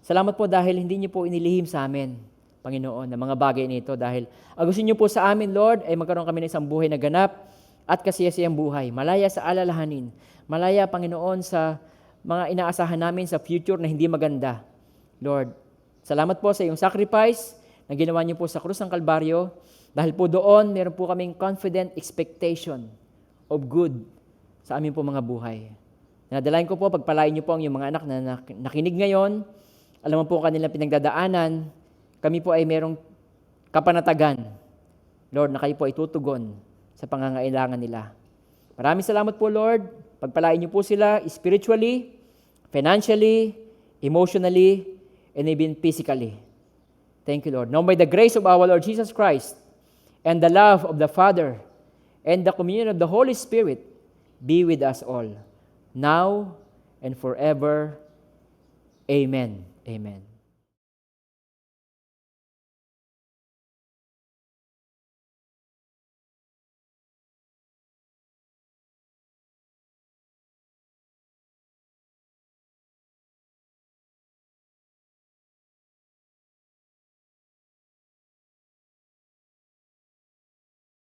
Salamat po dahil hindi niyo po inilihim sa amin, Panginoon, na mga bagay nito dahil gusto niyo po sa amin, Lord, ay magkaroon kami ng isang buhay na ganap at kasiyasiyang buhay. Malaya sa alalahanin. Malaya, Panginoon, sa mga inaasahan namin sa future na hindi maganda. Lord, salamat po sa iyong sacrifice na ginawa niyo po sa krus ng Kalbaryo dahil po doon, meron po kaming confident expectation of good sa aming po mga buhay. Nadalain ko po, pagpalain niyo po ang iyong mga anak na nakinig ngayon. Alam mo po kanilang pinagdadaanan. Kami po ay merong kapanatagan. Lord, na kayo po ay tutugon sa pangangailangan nila. Maraming salamat po, Lord. Pagpalain niyo po sila spiritually, financially, emotionally, and even physically. Thank you, Lord. Now by the grace of our Lord Jesus Christ and the love of the Father and the communion of the Holy Spirit be with us all, now and forever. Amen. Amen.